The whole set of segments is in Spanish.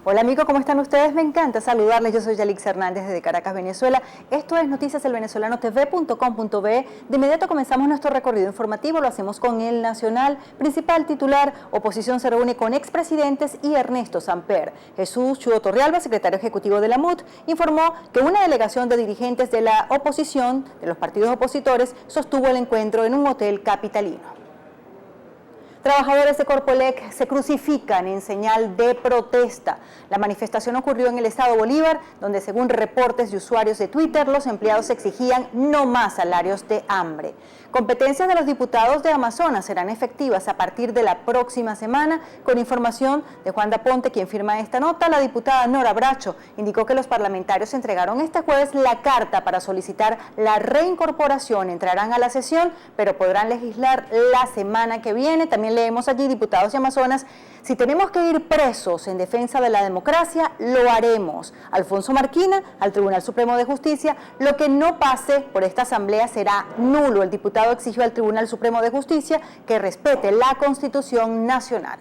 Hola amigos, ¿cómo están ustedes? Me encanta saludarles. Yo soy Yalix Hernández desde Caracas, Venezuela. Esto es noticiaselvenezolanotv.com.be. De inmediato comenzamos nuestro recorrido informativo. Lo hacemos con el Nacional. Principal titular, oposición se reúne con expresidentes y Ernesto Samper. Jesús Chudo Torrealba, secretario ejecutivo de la MUT, informó que una delegación de dirigentes de la oposición, de los partidos opositores, sostuvo el encuentro en un hotel capitalino. Trabajadores de Corpolec se crucifican en señal de protesta. La manifestación ocurrió en el estado Bolívar, donde según reportes de usuarios de Twitter, los empleados exigían no más salarios de hambre. Competencias de los diputados de Amazonas serán efectivas a partir de la próxima semana. Con información de Juan Daponte, quien firma esta nota, la diputada Nora Bracho indicó que los parlamentarios entregaron este jueves la carta para solicitar la reincorporación. Entrarán a la sesión, pero podrán legislar la semana que viene. También leemos allí, diputados de Amazonas: si tenemos que ir presos en defensa de la democracia, lo haremos. Alfonso Marquina, al Tribunal Supremo de Justicia: lo que no pase por esta asamblea será nulo. El diputado exigió al Tribunal Supremo de Justicia que respete la Constitución Nacional.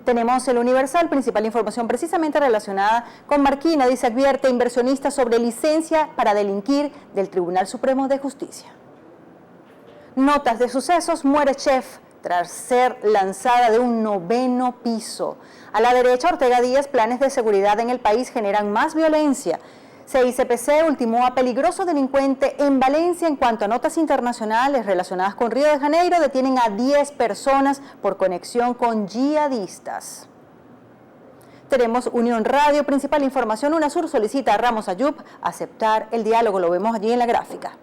Tenemos el Universal, principal información precisamente relacionada con Marquina. Dice: advierte inversionistas sobre licencia para delinquir del Tribunal Supremo de Justicia. Notas de sucesos: muere chef tras ser lanzada de un 9º piso. A la derecha, Ortega Díaz: planes de seguridad en el país generan más violencia. CICPC ultimó a peligroso delincuente en Valencia. En cuanto a notas internacionales relacionadas con Río de Janeiro, detienen a 10 personas por conexión con yihadistas. Tenemos Unión Radio, principal información: UNASUR solicita a Ramos Ayub aceptar el diálogo. Lo vemos allí en la gráfica.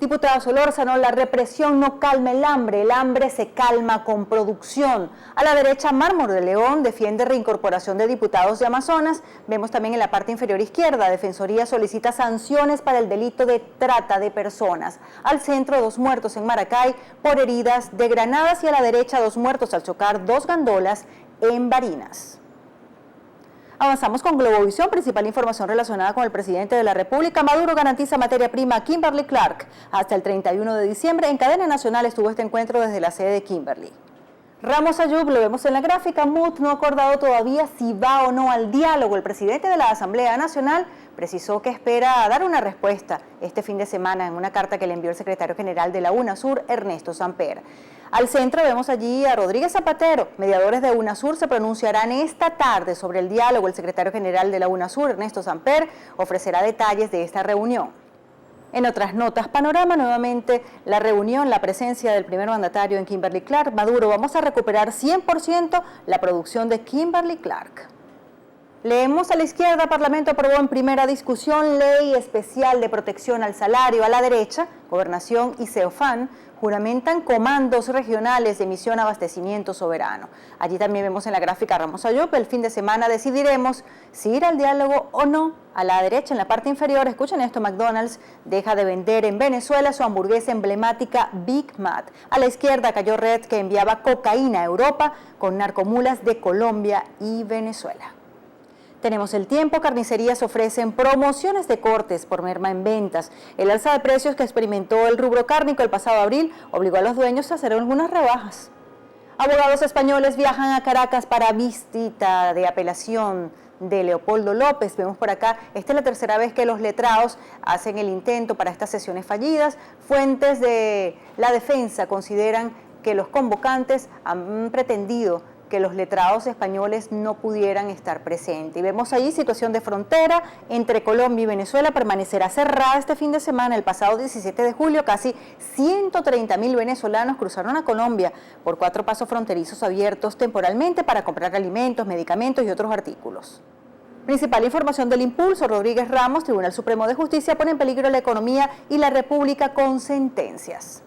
Diputado Solórzano: la represión no calma el hambre se calma con producción. A la derecha, Mármol de León defiende reincorporación de diputados de Amazonas. Vemos también en la parte inferior izquierda, Defensoría solicita sanciones para el delito de trata de personas. Al centro, 2 muertos en Maracay por heridas de granadas, y a la derecha, 2 muertos al chocar 2 gandolas en Barinas. Avanzamos con Globovisión, principal información relacionada con el presidente de la República. Maduro garantiza materia prima a Kimberly-Clark hasta el 31 de diciembre. En cadena nacional estuvo este encuentro desde la sede de Kimberly. Ramos Ayub, lo vemos en la gráfica. MUT no ha acordado todavía si va o no al diálogo. El presidente de la Asamblea Nacional precisó que espera dar una respuesta este fin de semana en una carta que le envió el secretario general de la UNASUR, Ernesto Samper. Al centro vemos allí a Rodríguez Zapatero. Mediadores de UNASUR se pronunciarán esta tarde sobre el diálogo. El secretario general de la UNASUR, Ernesto Samper, ofrecerá detalles de esta reunión. En otras notas, panorama, nuevamente la reunión, la presencia del primer mandatario en Kimberly-Clark. Maduro: vamos a recuperar 100% la producción de Kimberly-Clark. Leemos a la izquierda: Parlamento aprobó en primera discusión ley especial de protección al salario. A la derecha, Gobernación y CEOFAN juramentan comandos regionales de misión abastecimiento soberano. Allí también vemos en la gráfica Ramos Ayub: el fin de semana decidiremos si ir al diálogo o no. A la derecha, en la parte inferior, escuchen esto: McDonald's deja de vender en Venezuela su hamburguesa emblemática Big Mac. A la izquierda cayó red que enviaba cocaína a Europa con narcomulas de Colombia y Venezuela. Tenemos El Tiempo: carnicerías ofrecen promociones de cortes por merma en ventas. El alza de precios que experimentó el rubro cárnico el pasado abril obligó a los dueños a hacer algunas rebajas. Abogados españoles viajan a Caracas para visita de apelación de Leopoldo López. Vemos por acá, esta es la tercera vez que los letrados hacen el intento para estas sesiones fallidas. Fuentes de la defensa consideran que los convocantes han pretendido que los letrados españoles no pudieran estar presentes. Y vemos allí situación de frontera entre Colombia y Venezuela permanecerá cerrada este fin de semana. El pasado 17 de julio, casi 130.000 venezolanos cruzaron a Colombia por 4 pasos fronterizos abiertos temporalmente para comprar alimentos, medicamentos y otros artículos. Principal información del Impulso: Rodríguez Ramos: Tribunal Supremo de Justicia pone en peligro la economía y la República con sentencias.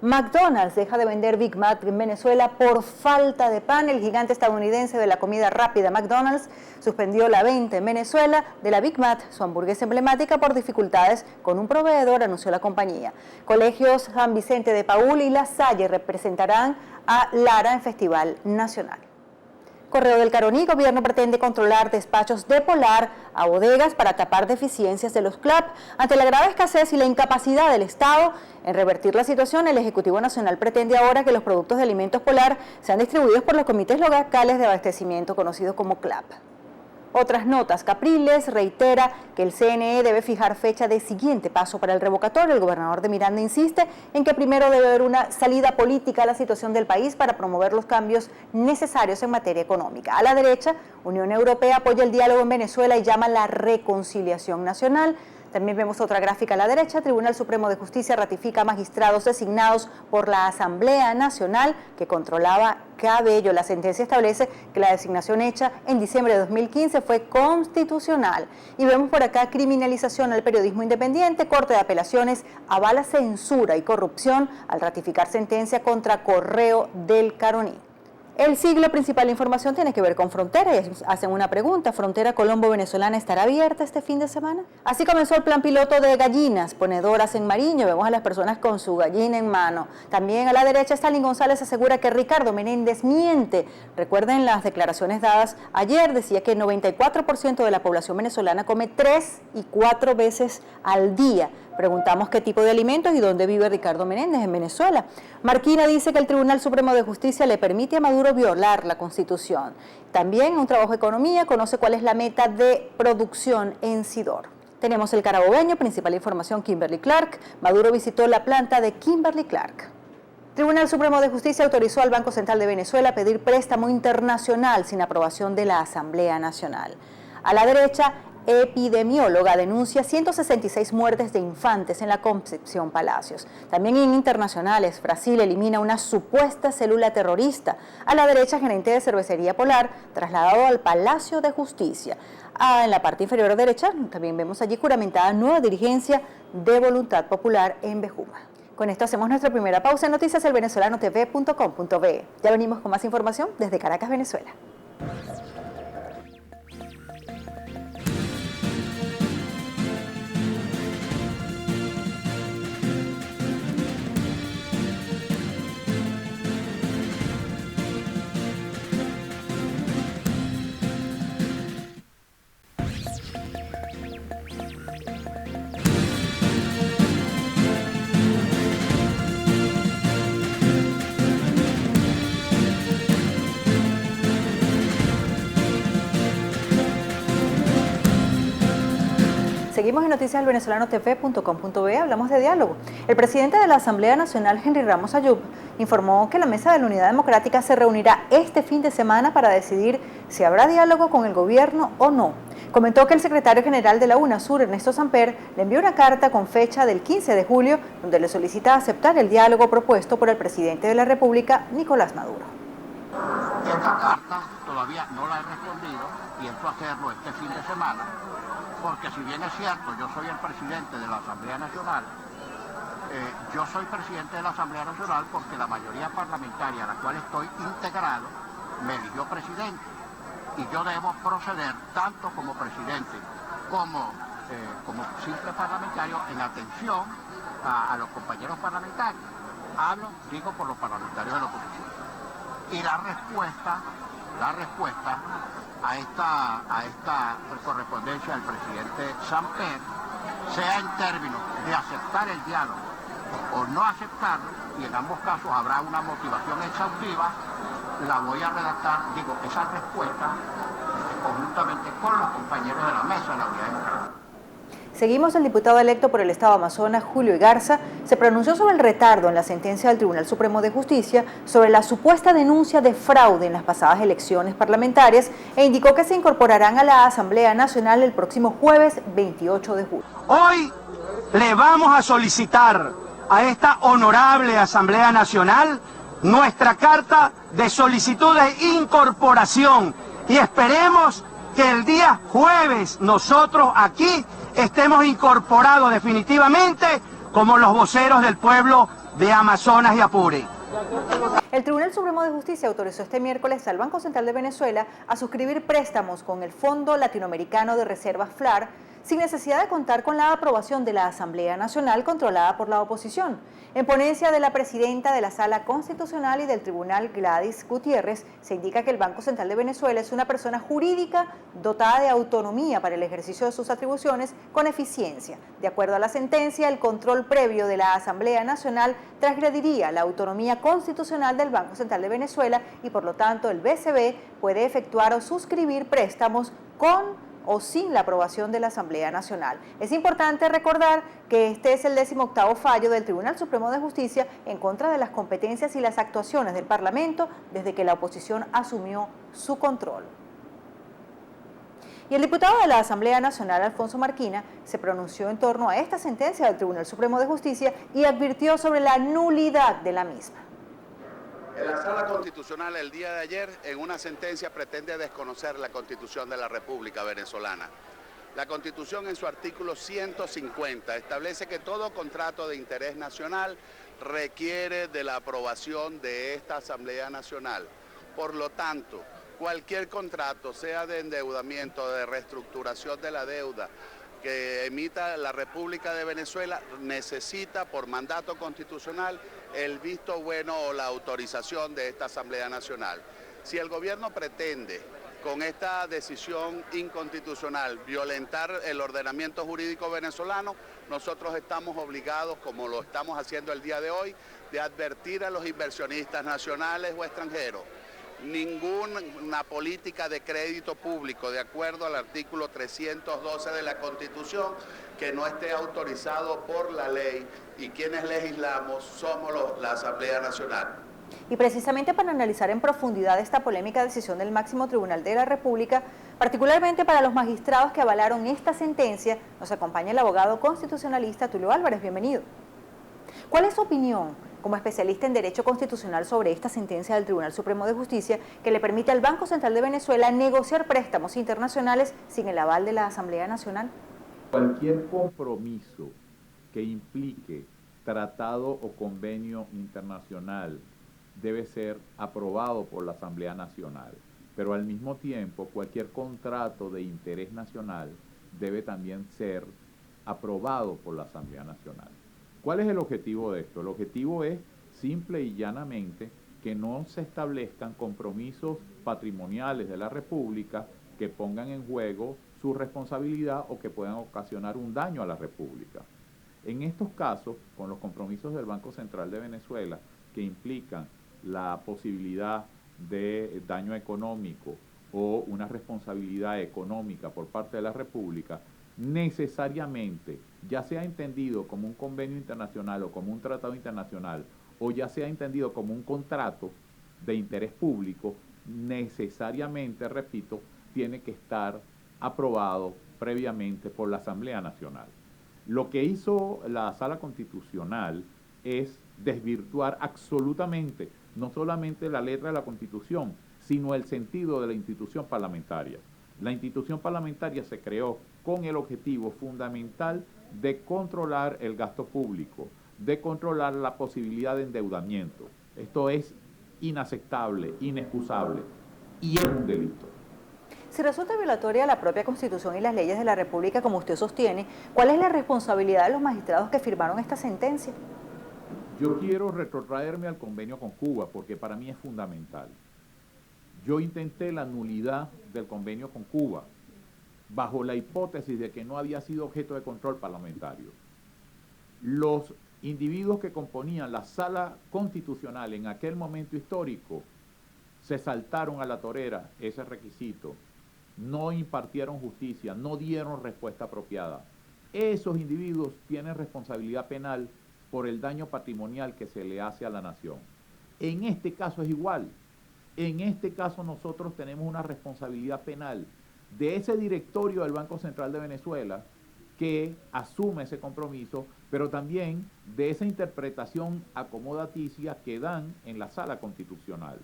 McDonald's deja de vender Big Mac en Venezuela por falta de pan. El gigante estadounidense de la comida rápida McDonald's suspendió la venta en Venezuela de la Big Mac, su hamburguesa emblemática, por dificultades con un proveedor, anunció la compañía. Colegios San Vicente de Paúl y La Salle representarán a Lara en Festival Nacional. Correo del Caroní, gobierno pretende controlar despachos de Polar a bodegas para tapar deficiencias de los CLAP. Ante la grave escasez y la incapacidad del Estado en revertir la situación, el Ejecutivo Nacional pretende ahora que los productos de alimentos Polar sean distribuidos por los comités locales de abastecimiento conocidos como CLAP. Otras notas. Capriles reitera que el CNE debe fijar fecha de siguiente paso para el revocatorio. El gobernador de Miranda insiste en que primero debe haber una salida política a la situación del país para promover los cambios necesarios en materia económica. A la derecha, Unión Europea apoya el diálogo en Venezuela y llama a la reconciliación nacional. También vemos otra gráfica a la derecha. Tribunal Supremo de Justicia ratifica magistrados designados por la Asamblea Nacional que controlaba Cabello. La sentencia establece que la designación hecha en diciembre de 2015 fue constitucional. Y vemos por acá criminalización al periodismo independiente. Corte de Apelaciones avala censura y corrupción al ratificar sentencia contra Correo del Caroní. El Siglo, principal información, tiene que ver con frontera y hacen una pregunta. ¿Frontera colombo-venezolana estará abierta este fin de semana? Así comenzó el plan piloto de gallinas ponedoras en Mariño. Vemos a las personas con su gallina en mano. También a la derecha, Stalin González asegura que Ricardo Menéndez miente. Recuerden las declaraciones dadas ayer. Decía que el 94% de la población venezolana come 3 y 4 veces al día. Preguntamos qué tipo de alimentos y dónde vive Ricardo Menéndez, en Venezuela. Marquina dice que el Tribunal Supremo de Justicia le permite a Maduro violar la Constitución. También en un trabajo de economía conoce cuál es la meta de producción en Sidor. Tenemos el Carabobeño, principal información, Kimberly Clark. Maduro visitó la planta de Kimberly Clark. Tribunal Supremo de Justicia autorizó al Banco Central de Venezuela a pedir préstamo internacional sin aprobación de la Asamblea Nacional. A la derecha, epidemióloga denuncia 166 muertes de infantes en la Concepción Palacios. También en internacionales, Brasil elimina una supuesta célula terrorista. A la derecha, gerente de cervecería Polar, trasladado al Palacio de Justicia. En la parte inferior derecha, también vemos allí juramentada nueva dirigencia de Voluntad Popular en Bejuma. Con esto hacemos nuestra primera pausa en noticias elvenezolanotv.com.be. Ya venimos con más información desde Caracas, Venezuela. Seguimos en noticias elvenezolanotv.com.be, hablamos de diálogo. El presidente de la Asamblea Nacional, Henry Ramos Ayub, informó que la Mesa de la Unidad Democrática se reunirá este fin de semana para decidir si habrá diálogo con el gobierno o no. Comentó que el secretario general de la UNASUR, Ernesto Samper, le envió una carta con fecha del 15 de julio, donde le solicita aceptar el diálogo propuesto por el presidente de la República, Nicolás Maduro. Esta carta todavía no la he respondido, pienso hacerlo este fin de semana, porque si bien es cierto, yo soy el presidente de la Asamblea Nacional, yo soy presidente de la Asamblea Nacional porque la mayoría parlamentaria a la cual estoy integrado me eligió presidente y yo debo proceder tanto como presidente como simple parlamentario en atención a los compañeros parlamentarios. Digo por los parlamentarios de la oposición. Y la respuesta a esta correspondencia del presidente Samper, sea en términos de aceptar el diálogo o no aceptarlo, y en ambos casos habrá una motivación exhaustiva, la voy a redactar, esa respuesta conjuntamente con los compañeros de la mesa de la Unidad Democrática. Seguimos. El diputado electo por el Estado Amazonas, Julio Igarza, se pronunció sobre el retardo en la sentencia del Tribunal Supremo de Justicia sobre la supuesta denuncia de fraude en las pasadas elecciones parlamentarias e indicó que se incorporarán a la Asamblea Nacional el próximo jueves 28 de julio. Hoy le vamos a solicitar a esta honorable Asamblea Nacional nuestra carta de solicitud de incorporación y esperemos que el día jueves nosotros aquí estemos incorporados definitivamente como los voceros del pueblo de Amazonas y Apure. El Tribunal Supremo de Justicia autorizó este miércoles al Banco Central de Venezuela a suscribir préstamos con el Fondo Latinoamericano de Reservas FLAR, sin necesidad de contar con la aprobación de la Asamblea Nacional controlada por la oposición. En ponencia de la presidenta de la Sala Constitucional y del Tribunal, Gladys Gutiérrez, se indica que el Banco Central de Venezuela es una persona jurídica dotada de autonomía para el ejercicio de sus atribuciones con eficiencia. De acuerdo a la sentencia, el control previo de la Asamblea Nacional transgrediría la autonomía constitucional del Banco Central de Venezuela y por lo tanto el BCV puede efectuar o suscribir préstamos con o sin la aprobación de la Asamblea Nacional. Es importante recordar que este es el 18º fallo del Tribunal Supremo de Justicia en contra de las competencias y las actuaciones del Parlamento desde que la oposición asumió su control. Y el diputado de la Asamblea Nacional, Alfonso Marquina, se pronunció en torno a esta sentencia del Tribunal Supremo de Justicia y advirtió sobre la nulidad de la misma. La Sala Constitucional el día de ayer, en una sentencia, pretende desconocer la Constitución de la República Venezolana. La Constitución, en su artículo 150, establece que todo contrato de interés nacional requiere de la aprobación de esta Asamblea Nacional. Por lo tanto, cualquier contrato, sea de endeudamiento, de reestructuración de la deuda, que emita la República de Venezuela, necesita por mandato constitucional el visto bueno o la autorización de esta Asamblea Nacional. Si el gobierno pretende con esta decisión inconstitucional violentar el ordenamiento jurídico venezolano, nosotros estamos obligados, como lo estamos haciendo el día de hoy, de advertir a los inversionistas nacionales o extranjeros. Ninguna política de crédito público, de acuerdo al artículo 312 de la Constitución, que no esté autorizado por la ley, y quienes legislamos somos la Asamblea Nacional. Y precisamente para analizar en profundidad esta polémica decisión del máximo tribunal de la República, particularmente para los magistrados que avalaron esta sentencia, nos acompaña el abogado constitucionalista Tulio Álvarez. Bienvenido. ¿Cuál es su opinión como especialista en Derecho Constitucional sobre esta sentencia del Tribunal Supremo de Justicia que le permite al Banco Central de Venezuela negociar préstamos internacionales sin el aval de la Asamblea Nacional? Cualquier compromiso que implique tratado o convenio internacional debe ser aprobado por la Asamblea Nacional, pero al mismo tiempo cualquier contrato de interés nacional debe también ser aprobado por la Asamblea Nacional. ¿Cuál es el objetivo de esto? El objetivo es simple y llanamente que no se establezcan compromisos patrimoniales de la República que pongan en juego su responsabilidad o que puedan ocasionar un daño a la República. En estos casos, con los compromisos del Banco Central de Venezuela, que implican la posibilidad de daño económico o una responsabilidad económica por parte de la República, necesariamente, ya sea entendido como un convenio internacional o como un tratado internacional, o ya sea entendido como un contrato de interés público, necesariamente, repito, tiene que estar aprobado previamente por la Asamblea Nacional. Lo que hizo la Sala Constitucional es desvirtuar absolutamente no solamente la letra de la Constitución, sino el sentido de la institución parlamentaria. La institución parlamentaria se creó con el objetivo fundamental de controlar el gasto público, de controlar la posibilidad de endeudamiento. Esto es inaceptable, inexcusable y es un delito. Si resulta violatoria la propia Constitución y las leyes de la República, como usted sostiene, ¿cuál es la responsabilidad de los magistrados que firmaron esta sentencia? Yo quiero retrotraerme al convenio con Cuba porque para mí es fundamental. Yo intenté la nulidad del convenio con Cuba bajo la hipótesis de que no había sido objeto de control parlamentario. Los individuos que componían la Sala Constitucional en aquel momento histórico se saltaron a la torera ese requisito, no impartieron justicia, no dieron respuesta apropiada. Esos individuos tienen responsabilidad penal por el daño patrimonial que se le hace a la nación. En este caso es igual. En este caso nosotros tenemos una responsabilidad penal de ese directorio del Banco Central de Venezuela que asume ese compromiso, pero también de esa interpretación acomodaticia que dan en la Sala Constitucional.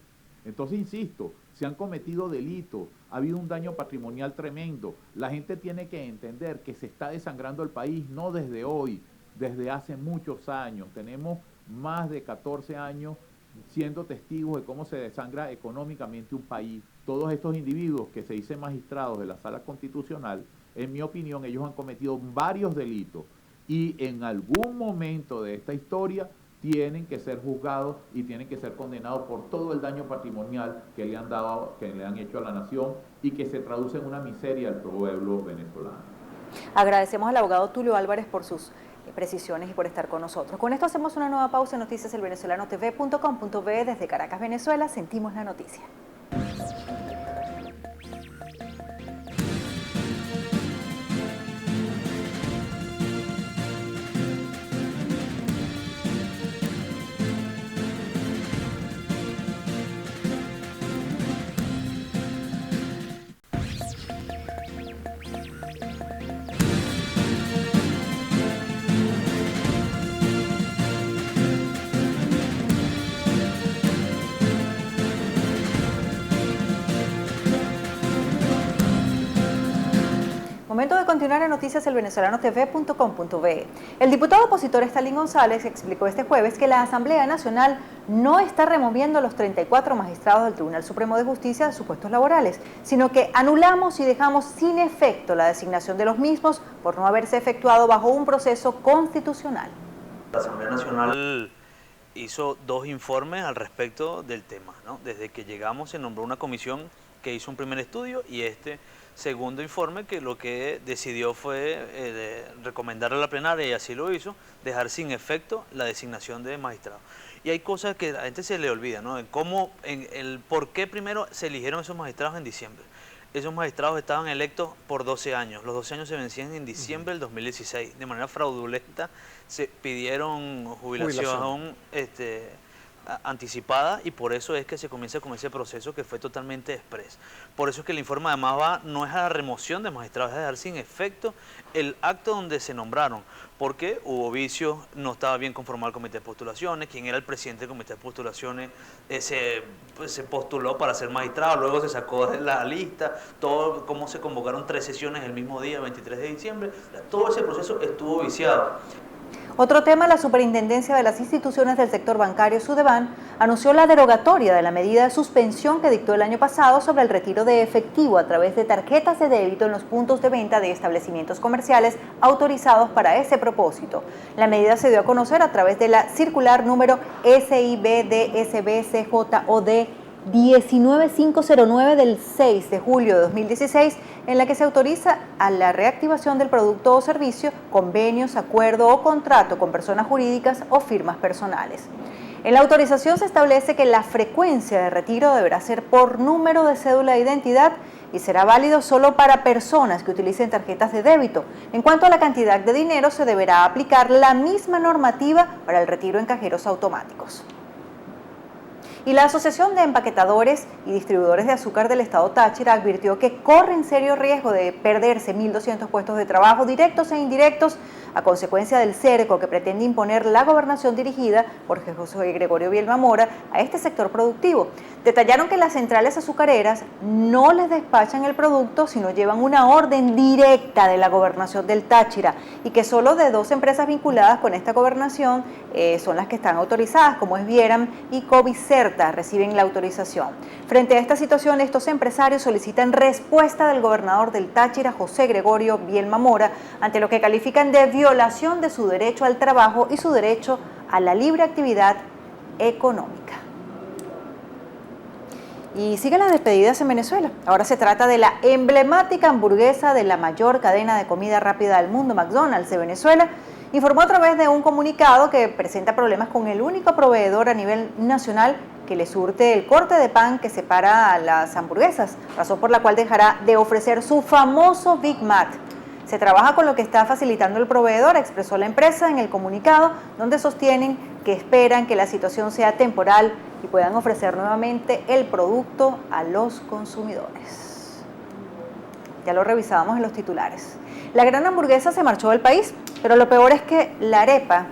Entonces, insisto, se han cometido delitos, ha habido un daño patrimonial tremendo. La gente tiene que entender que se está desangrando el país, no desde hoy, desde hace muchos años. Tenemos más de 14 años siendo testigos de cómo se desangra económicamente un país. Todos estos individuos que se dicen magistrados de la Sala Constitucional en mi opinión, ellos han cometido varios delitos y en algún momento de esta historia tienen que ser juzgados y tienen que ser condenados por todo el daño patrimonial que le han dado, que le han hecho a la nación y que se traduce en una miseria al pueblo venezolano. Agradecemos al abogado Tulio Álvarez por sus precisiones y por estar con nosotros. Con esto hacemos una nueva pausa en noticiaselvenezolanotv.com.be. Desde Caracas, Venezuela, sentimos la noticia. Momento de continuar en noticiaselvenezolanotv.com.be. El diputado opositor Stalin González explicó este jueves que la Asamblea Nacional no está removiendo a los 34 magistrados del Tribunal Supremo de Justicia de sus puestos laborales, sino que anulamos y dejamos sin efecto la designación de los mismos por no haberse efectuado bajo un proceso constitucional. La Asamblea Nacional hizo 2 informes al respecto del tema, ¿no? Desde que llegamos se nombró una comisión que hizo un primer estudio y este segundo informe que lo que decidió fue recomendarle a la plenaria, y así lo hizo, dejar sin efecto la designación de magistrados. Y hay cosas que a la gente se le olvida, ¿no? En el por qué primero se eligieron esos magistrados en diciembre. Esos magistrados estaban electos por 12 años. Los 12 años se vencían en diciembre del 2016. De manera fraudulenta se pidieron jubilación. Anticipada, y por eso es que se comienza con ese proceso que fue totalmente express. Por eso es que el informe además no es a la remoción de magistrados, es a dejar sin efecto el acto donde se nombraron, porque hubo vicios, no estaba bien conformado el comité de postulaciones, quien era el presidente del comité de postulaciones se postuló para ser magistrado, luego se sacó de la lista, todo cómo se convocaron 3 sesiones el mismo día, 23 de diciembre, todo ese proceso estuvo viciado. Otro tema, la Superintendencia de las Instituciones del Sector Bancario, Sudeban, anunció la derogatoria de la medida de suspensión que dictó el año pasado sobre el retiro de efectivo a través de tarjetas de débito en los puntos de venta de establecimientos comerciales autorizados para ese propósito. La medida se dio a conocer a través de la circular número SIBDSBCJOD 19509 del 6 de julio de 2016, en la que se autoriza a la reactivación del producto o servicio, convenios, acuerdo o contrato con personas jurídicas o firmas personales. En la autorización se establece que la frecuencia de retiro deberá ser por número de cédula de identidad y será válido solo para personas que utilicen tarjetas de débito. En cuanto a la cantidad de dinero, se deberá aplicar la misma normativa para el retiro en cajeros automáticos. Y la Asociación de Empaquetadores y Distribuidores de Azúcar del Estado Táchira advirtió que corren serio riesgo de perderse 1.200 puestos de trabajo directos e indirectos a consecuencia del cerco que pretende imponer la gobernación dirigida por José Gregorio Bielma Mora a este sector productivo. Detallaron que las centrales azucareras no les despachan el producto, sino llevan una orden directa de la gobernación del Táchira, y que solo de 2 empresas vinculadas con esta gobernación son las que están autorizadas, como es Vieram y Covicerta, reciben la autorización. Frente a esta situación, estos empresarios solicitan respuesta del gobernador del Táchira, José Gregorio Bielma Mora, ante lo que califican de violación de su derecho al trabajo y su derecho a la libre actividad económica. Y siguen las despedidas en Venezuela. Ahora se trata de la emblemática hamburguesa de la mayor cadena de comida rápida del mundo, McDonald's de Venezuela. Informó a través de un comunicado que presenta problemas con el único proveedor a nivel nacional que le surte el corte de pan que separa las hamburguesas, razón por la cual dejará de ofrecer su famoso Big Mac. Se trabaja con lo que está facilitando el proveedor, expresó la empresa en el comunicado, donde sostienen que esperan que la situación sea temporal y puedan ofrecer nuevamente el producto a los consumidores. Ya lo revisábamos en los titulares. La gran hamburguesa se marchó del país, pero lo peor es que la arepa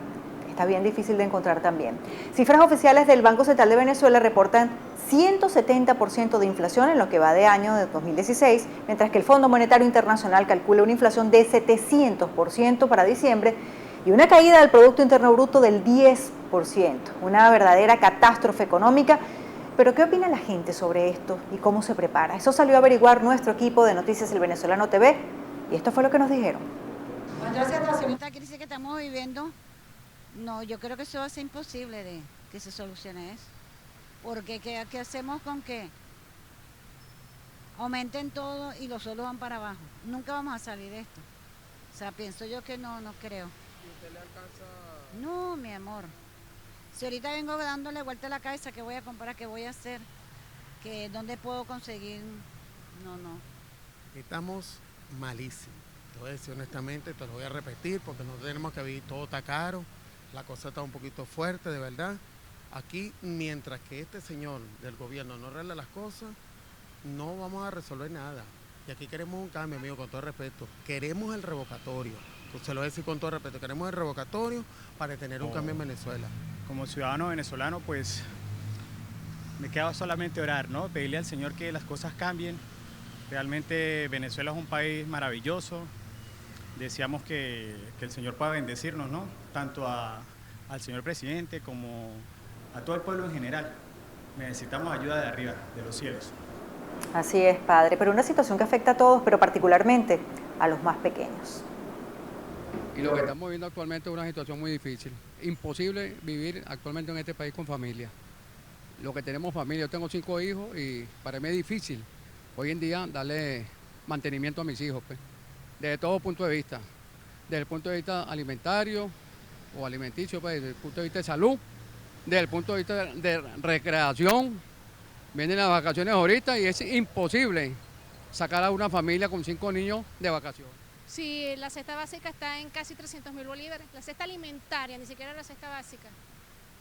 está bien difícil de encontrar también. Cifras oficiales del Banco Central de Venezuela reportan 170% de inflación en lo que va de año de 2016, mientras que el Fondo Monetario Internacional calcula una inflación de 700% para diciembre y una caída del Producto Interno Bruto del 10%, una verdadera catástrofe económica. Pero ¿qué opina la gente sobre esto y cómo se prepara? Eso salió a averiguar nuestro equipo de Noticias El Venezolano TV Y esto fue lo que nos dijeron. Esta crisis que estamos viviendo, no, yo creo que eso va a ser imposible de que se solucione eso. Porque ¿qué hacemos con que aumenten todo y los sueldos van para abajo? Nunca vamos a salir de esto. O sea, pienso yo que no creo. ¿Y usted le alcanza? No, mi amor. Si ahorita vengo dándole vuelta a la cabeza, ¿qué voy a comprar? ¿Qué voy a hacer? ¿Dónde puedo conseguir? No. Estamos malísimos. Te voy a decir honestamente, te lo voy a repetir porque no tenemos que vivir, todo está caro, la cosa está un poquito fuerte, de verdad. Aquí, mientras que este señor del gobierno no arregle las cosas, no vamos a resolver nada. Y aquí queremos un cambio, amigo, con todo respeto. Queremos el revocatorio. Se lo voy a decir con todo respeto. Queremos el revocatorio para tener un cambio en Venezuela. Como ciudadano venezolano, pues me queda solamente orar, ¿no? Pedirle al Señor que las cosas cambien. Realmente Venezuela es un país maravilloso. Deseamos que el Señor pueda bendecirnos, ¿no? Tanto al señor presidente como a todo el pueblo en general. Necesitamos ayuda de arriba, de los cielos. Así es, padre, pero una situación que afecta a todos, pero particularmente a los más pequeños. Y lo que estamos viviendo actualmente es una situación muy difícil. Imposible vivir actualmente en este país con familia. Lo que tenemos familia, yo tengo 5 hijos y para mí es difícil hoy en día darle mantenimiento a mis hijos, pues, desde todo punto de vista. Desde el punto de vista alimentario o alimenticio, pues, desde el punto de vista de salud, desde el punto de vista de recreación. Vienen las vacaciones ahorita y es imposible sacar a una familia con 5 niños de vacaciones. Sí, la cesta básica está en casi 300.000 bolívares, la cesta alimentaria, ni siquiera la cesta básica.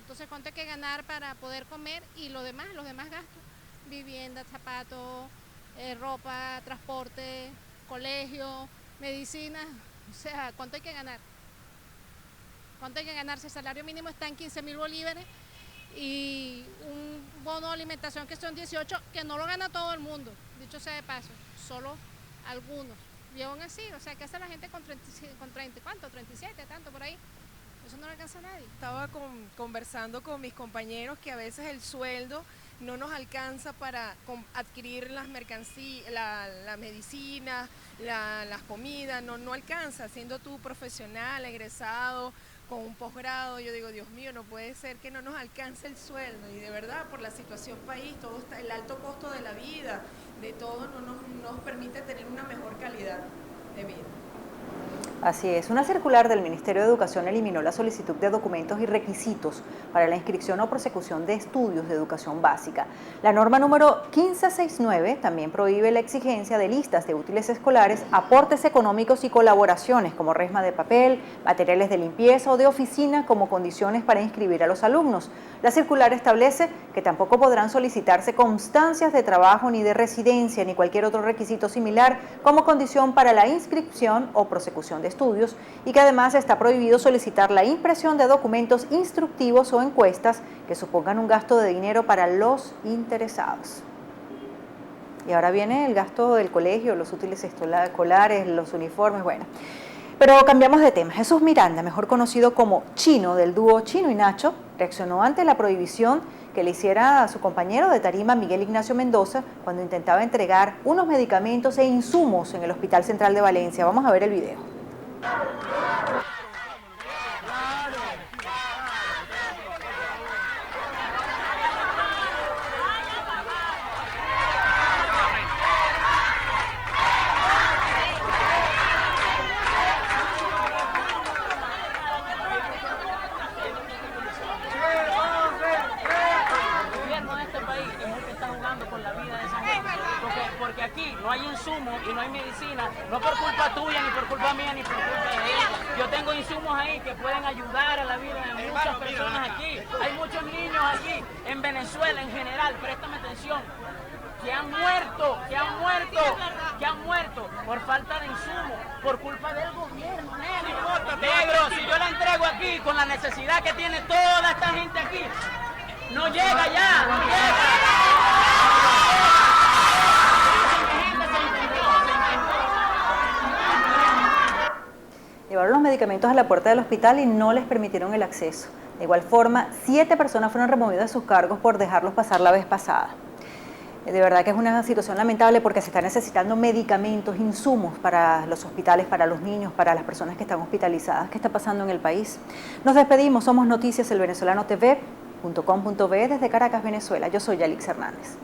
Entonces, ¿cuánto hay que ganar para poder comer? Y los demás gastos, vivienda, zapatos, ropa, transporte, colegio, medicina, o sea, ¿cuánto hay que ganar? ¿Cuánto hay que ganar? Si el salario mínimo está en 15.000 bolívares y un bono de alimentación que son 18, que no lo gana todo el mundo, dicho sea de paso, solo algunos. Y aún así, o sea, ¿qué hace la gente con 30, ¿cuánto? 37, tanto por ahí. Eso no le alcanza a nadie. Estaba conversando con mis compañeros que a veces el sueldo no nos alcanza para adquirir las mercancías, la medicina, las comidas, no alcanza. Siendo tú profesional, egresado, con un posgrado, yo digo, Dios mío, no puede ser que no nos alcance el sueldo. Y de verdad, por la situación país, todo está, el alto costo de la vida, de todo no nos permite tener una mejor calidad de vida. Así es, una circular del Ministerio de Educación eliminó la solicitud de documentos y requisitos para la inscripción o prosecución de estudios de educación básica. La norma número 1569 también prohíbe la exigencia de listas de útiles escolares, aportes económicos y colaboraciones como resma de papel, materiales de limpieza o de oficina como condiciones para inscribir a los alumnos. La circular establece que tampoco podrán solicitarse constancias de trabajo ni de residencia ni cualquier otro requisito similar como condición para la inscripción o prosecución de estudios y que además está prohibido solicitar la impresión de documentos instructivos o encuestas que supongan un gasto de dinero para los interesados. Y ahora viene el gasto del colegio, los útiles escolares, los uniformes, bueno. Pero cambiamos de tema. Jesús Miranda, mejor conocido como Chino del dúo Chino y Nacho, reaccionó ante la prohibición que le hiciera a su compañero de tarima Miguel Ignacio Mendoza cuando intentaba entregar unos medicamentos e insumos en el Hospital Central de Valencia. Vamos a ver el video. Porque aquí no hay insumos y no hay medicina, no por culpa tuya, ni por culpa mía, ni por culpa de ella. Yo tengo insumos ahí que pueden ayudar a la vida de muchas personas aquí. Hay muchos niños aquí, en Venezuela en general, préstame atención, que han muerto por falta de insumos, por culpa del gobierno, negro. Si yo la entrego aquí con la necesidad que tiene toda esta gente aquí, no llega ya, no llega. Llevaron los medicamentos a la puerta del hospital y no les permitieron el acceso. De igual forma, 7 personas fueron removidas de sus cargos por dejarlos pasar la vez pasada. De verdad que es una situación lamentable porque se están necesitando medicamentos, insumos para los hospitales, para los niños, para las personas que están hospitalizadas. ¿Qué está pasando en el país? Nos despedimos, somos Noticias El Venezolano TV.com.be desde Caracas, Venezuela. Yo soy Yalix Hernández.